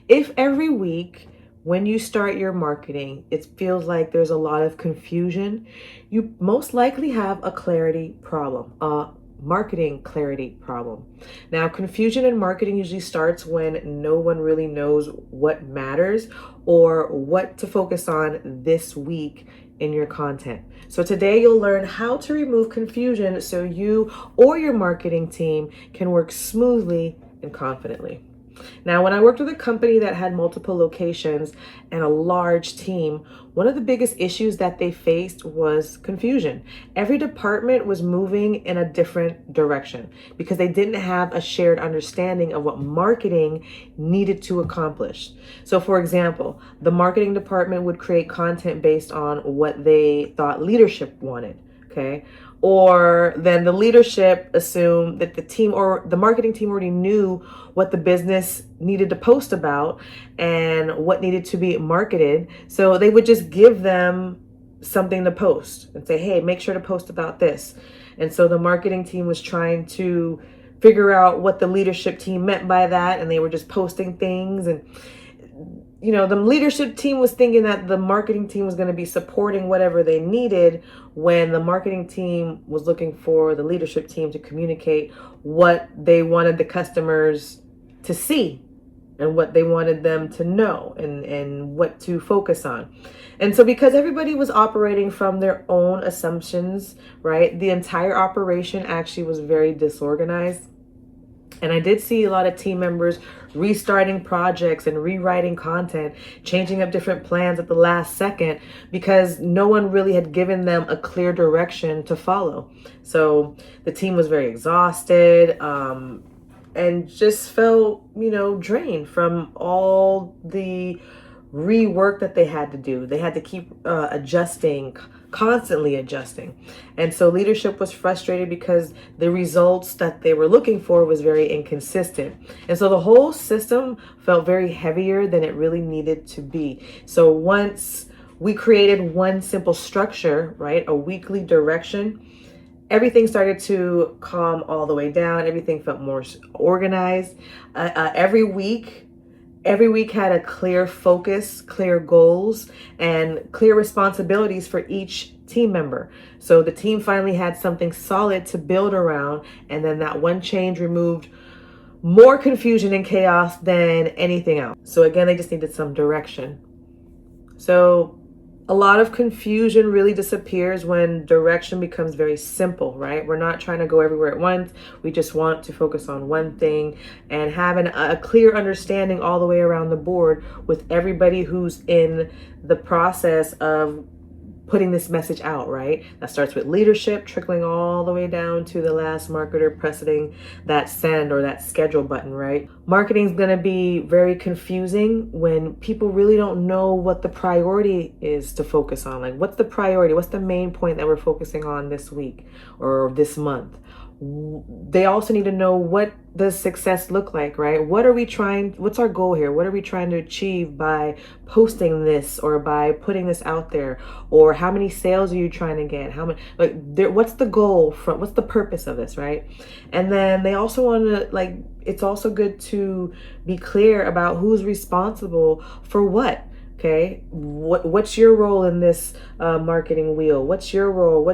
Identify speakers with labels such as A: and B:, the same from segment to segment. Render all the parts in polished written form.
A: If every week when you start your marketing, it feels like there's a lot of confusion, you most likely have a clarity problem, a marketing clarity problem. Now, confusion in marketing usually starts when no one really knows what matters or what to focus on this week in your content. So today you'll learn how to remove confusion so you or your marketing team can work smoothly and confidently. Now, when I worked with a company that had multiple locations and a large team, one of the biggest issues that they faced was confusion. Every department was moving in a different direction because they didn't have a shared understanding of what marketing needed to accomplish. So, for example, the marketing department would create content based on what they thought leadership wanted. Okay. Or then the leadership assumed that the team or the marketing team already knew what the business needed to post about and what needed to be marketed. So they would just give them something to post and say, hey, make sure to post about this. And so the marketing team was trying to figure out what the leadership team meant by that. And they were just posting things. And the leadership team was thinking that the marketing team was going to be supporting whatever they needed, when the marketing team was looking for the leadership team to communicate what they wanted the customers to see and what they wanted them to know and what to focus on. And so because everybody was operating from their own assumptions, right, the entire operation actually was very disorganized. And I did see a lot of team members restarting projects and rewriting content, changing up different plans at the last second because no one really had given them a clear direction to follow. So the team was very exhausted and just felt, drained from all the rework that they had to do. They had to keep adjusting, constantly adjusting. And so leadership was frustrated because the results that they were looking for was very inconsistent. And so the whole system felt very heavier than it really needed to be. So once we created one simple structure, right, a weekly direction, everything started to calm all the way down. Everything felt more organized. Every week had a clear focus, clear goals, and clear responsibilities for each team member. So the team finally had something solid to build around, and then that one change removed more confusion and chaos than anything else. So again, they just needed some direction. So a lot of confusion really disappears when direction becomes very simple, right? We're not trying to go everywhere at once. We just want to focus on one thing and have a clear understanding all the way around the board with everybody who's in the process of putting this message out, right? That starts with leadership, trickling all the way down to the last marketer pressing that send or that schedule button, right? Marketing is going to be very confusing when people really don't know what the priority is to focus on. Like, what's the priority? What's the main point that we're focusing on this week or this month? They also need to know, what does success look like, right? What's our goal here? What are we trying to achieve by posting this or by putting this out there? Or how many sales are you trying to get? What's the goal what's the purpose of this, right? And then they also want to, it's also good to be clear about who's responsible for what. Okay, what's your role in this marketing wheel? What's your role?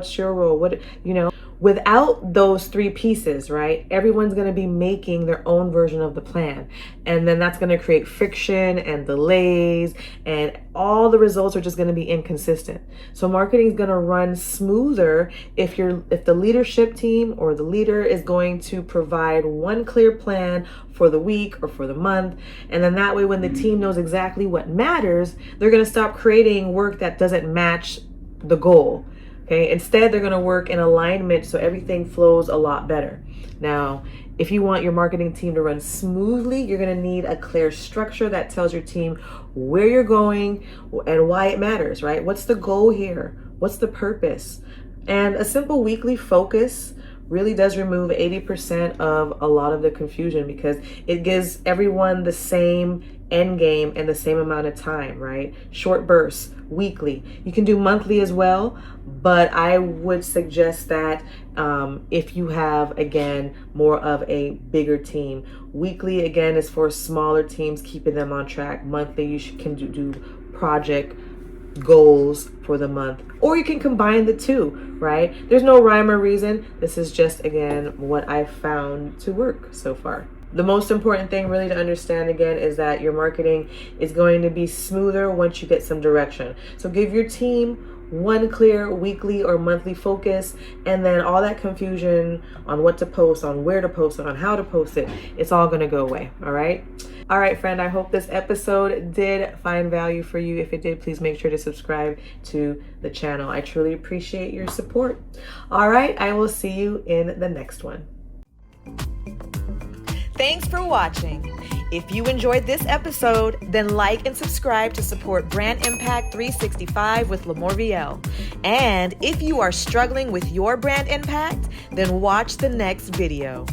A: Without those three pieces, right, everyone's going to be making their own version of the plan. And then that's going to create friction and delays, and all the results are just going to be inconsistent. So marketing is going to run smoother if the leadership team or the leader is going to provide one clear plan for the week or for the month. And then that way, when the team knows exactly what matters, they're going to stop creating work that doesn't match the goal. Okay, instead, they're going to work in alignment so everything flows a lot better. Now, if you want your marketing team to run smoothly, you're going to need a clear structure that tells your team where you're going and why it matters, right? What's the goal here? What's the purpose? And a simple weekly focus really does remove 80% of a lot of the confusion, because it gives everyone the same end game and the same amount of time, right? Short bursts, weekly. You can do monthly as well, but I would suggest that if you have, again, more of a bigger team. Weekly, again, is for smaller teams, keeping them on track. Monthly, can do project goals for the month, or you can combine the two, right? There's no rhyme or reason. This is just, again, what I've found to work so far. The most important thing really to understand, again, is that your marketing is going to be smoother once you get some direction. So give your team one clear weekly or monthly focus, and then all that confusion on what to post, on where to post it, on how to post it, it's all going to go away. All right, friend, I hope this episode did find value for you. If it did, please make sure to subscribe to the channel. I truly appreciate your support. All right, I will see you in the next one. Thanks for watching. If you enjoyed this episode, then like and subscribe to support Brand Impact 365 with LaMorvielle. And if you are struggling with your brand impact, then watch the next video.